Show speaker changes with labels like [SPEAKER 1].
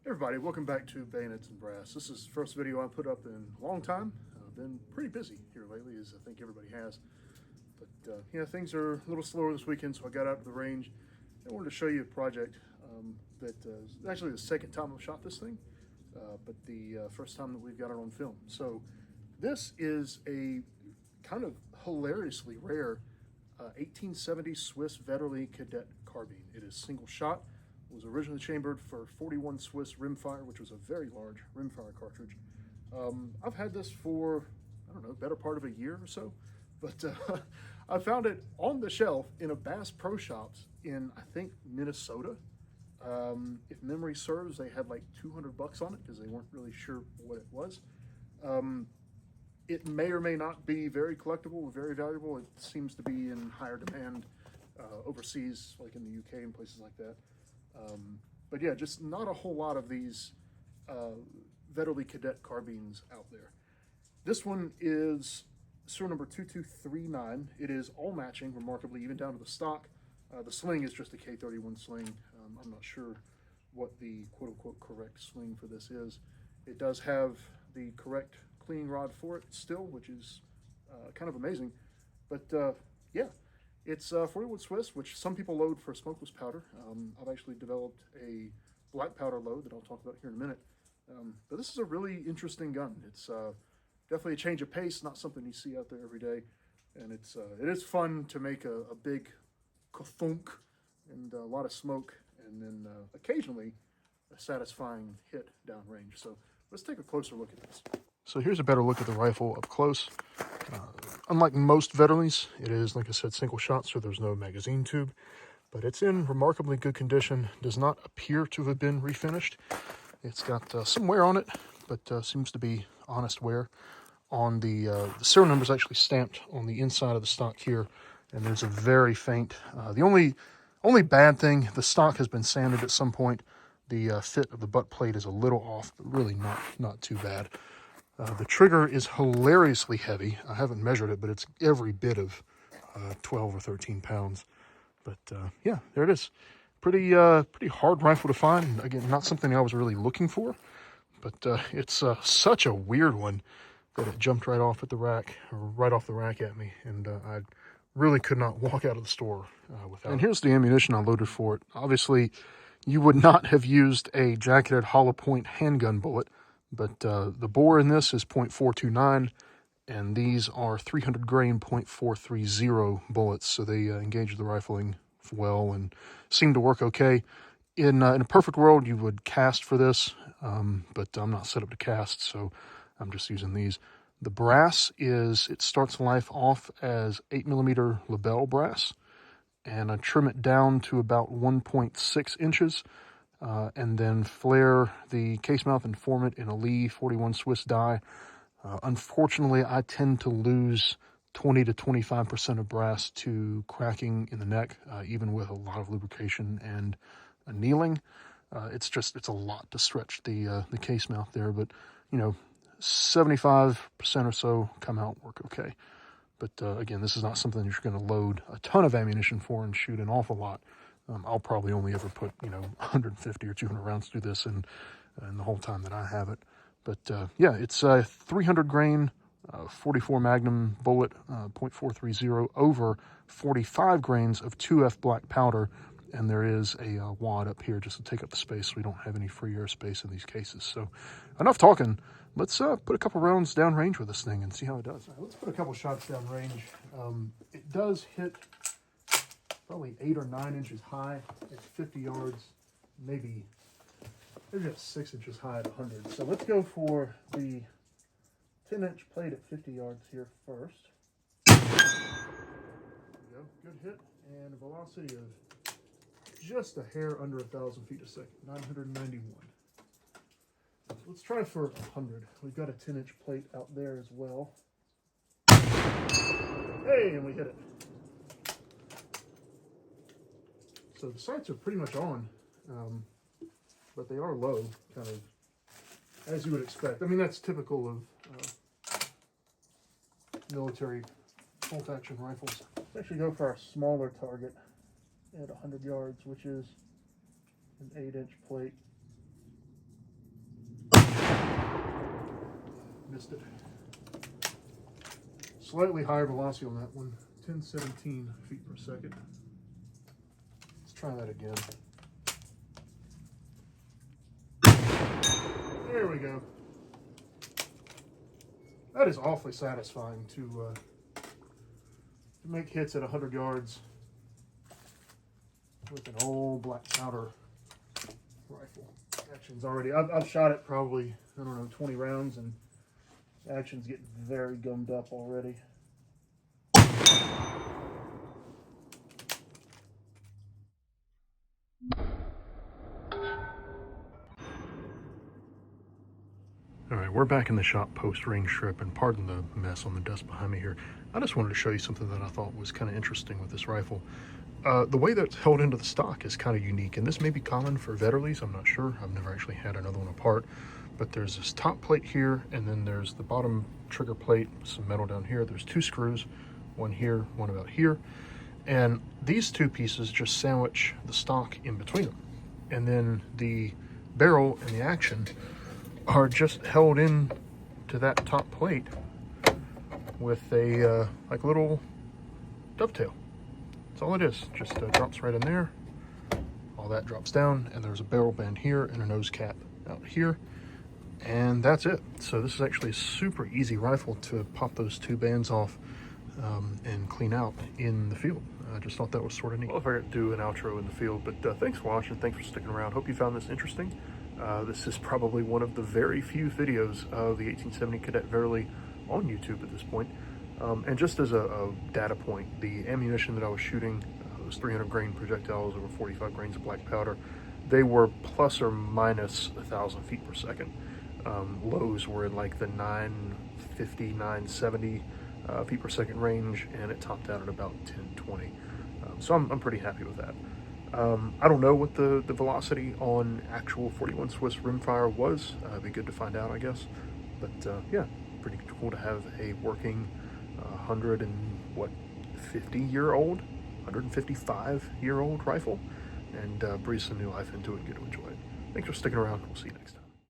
[SPEAKER 1] Hey everybody, welcome back to Bayonets and Brass. This is the first video I put up in a long time. I've been pretty busy here lately, as I think everybody has. But yeah, things are a little slower this weekend, so I got out to the range. I wanted to show you a project that is actually the second time I've shot this thing, but the first time that we've got it on film. So this is a kind of hilariously rare 1870 Swiss Vetterli Cadet carbine. It is single shot. It was originally chambered for 41 Swiss rimfire, which was a very large rimfire cartridge. I've had this for, I don't know, better part of a year or so, but I found it on the shelf in a Bass Pro Shops in, I think, Minnesota. If memory serves, they had like $200 on it because they weren't really sure what it was. It may or may not be very collectible or very valuable. It seems to be in higher demand overseas, like in the UK and places like that. But yeah, just not a whole lot of these Vetterli Cadet carbines out there. This one is serial number 2239. It is all matching, remarkably, even down to the stock. The sling is just a K31 sling. I'm not sure what the quote-unquote correct sling for this is. It does have the correct cleaning rod for it still, which is kind of amazing. But yeah. It's 41 Swiss, which some people load for smokeless powder. I've actually developed a black powder load that I'll talk about here in a minute. But this is a really interesting gun. It's definitely a change of pace, not something you see out there every day. And it is fun to make a big ka-thunk and a lot of smoke, and then occasionally a satisfying hit downrange. So let's take a closer look at this. So here's a better look at the rifle up close. Unlike most Vetterlis, it is, like I said, single shot, so there's no magazine tube, but it's in remarkably good condition. Does not appear to have been refinished. It's got some wear on it, but seems to be honest wear. On the serial number is actually stamped on the inside of the stock here, and there's a very faint. The only bad thing, the stock has been sanded at some point. The fit of the butt plate is a little off, but really not too bad. The trigger is hilariously heavy. I haven't measured it, but it's every bit of 12 or 13 pounds. But yeah, there it is. Pretty hard rifle to find. Again, not something I was really looking for, but it's such a weird one that it jumped right off the rack at me, and I really could not walk out of the store without it. And here's the ammunition I loaded for it. Obviously, you would not have used a jacketed hollow point handgun bullet. But the bore in this is .429, and these are 300 grain .430 bullets, so they engage the rifling well and seem to work okay. In a perfect world, you would cast for this, but I'm not set up to cast, so I'm just using these. The brass it starts life off as 8mm Lebel brass, and I trim it down to about 1.6 inches. And then flare the case mouth and form it in a Lee 41 Swiss die. Unfortunately, I tend to lose 20 to 25% of brass to cracking in the neck, even with a lot of lubrication and annealing. It's a lot to stretch the case mouth there, but 75% or so come out work okay. But again, this is not something you're going to load a ton of ammunition for and shoot an awful lot. I'll probably only ever put 150 or 200 rounds through this in the whole time that I have it. But yeah, it's a 300 grain 44 Magnum bullet, .430 over 45 grains of 2F black powder, and there is a wad up here just to take up the space so we don't have any free air space in these cases. So enough talking. Let's put a couple rounds downrange with this thing and see how it does. Let's put a couple shots downrange. It does hit probably 8 or 9 inches high at 50 yards, maybe just 6 inches high at 100. So let's go for the 10-inch plate at 50 yards here first. There we go, good hit, and a velocity of just a hair under 1,000 feet a second, 991. So let's try for 100. We've got a 10-inch plate out there as well. Hey, and we hit it. So the sights are pretty much on, but they are low, kind of, as you would expect. I mean, that's typical of military bolt-action rifles. Let's actually go for our smaller target at 100 yards, which is an 8-inch plate. missed it. Slightly higher velocity on that one, 1017 feet per second. Let's try that again. There we go. That is awfully satisfying to make hits at 100 yards with an old black powder rifle. Action's already, I've shot it probably, I don't know, 20 rounds, and action's getting very gummed up already. All right, we're back in the shop post range strip, and pardon the mess on the desk behind me here. I just wanted to show you something that I thought was kind of interesting with this rifle. The way that it's held into the stock is kind of unique, and this may be common for Vetterlis, I'm not sure. I've never actually had another one apart, but there's this top plate here, and then there's the bottom trigger plate, some metal down here. There's two screws, one here, one about here, and these two pieces just sandwich the stock in between them. And then the barrel and the action are just held in to that top plate with a like little dovetail. That's all it is. Just drops right in there. All that drops down, and there's a barrel band here and a nose cap out here, and that's it. So this is actually a super easy rifle to pop those two bands off and clean out in the field. I just thought that was sort of neat. Well, if I could do an outro in the field, but thanks for watching. Thanks for sticking around. Hope you found this interesting. This is probably one of the very few videos of the 1870 Cadet Vetterli on YouTube at this point. And just as a data point, the ammunition that I was shooting, those 300 grain projectiles over 45 grains of black powder, they were plus or minus 1,000 feet per second. Lows were in like the 950, 970 feet per second range, and it topped out at about 1020. So I'm pretty happy with that. I don't know what the velocity on actual 41 Swiss rimfire was. It'd be good to find out, I guess. But yeah, pretty cool to have a working 155-year-old rifle, and breathe some new life into it and get to enjoy it. Thanks for sticking around. We'll see you next time.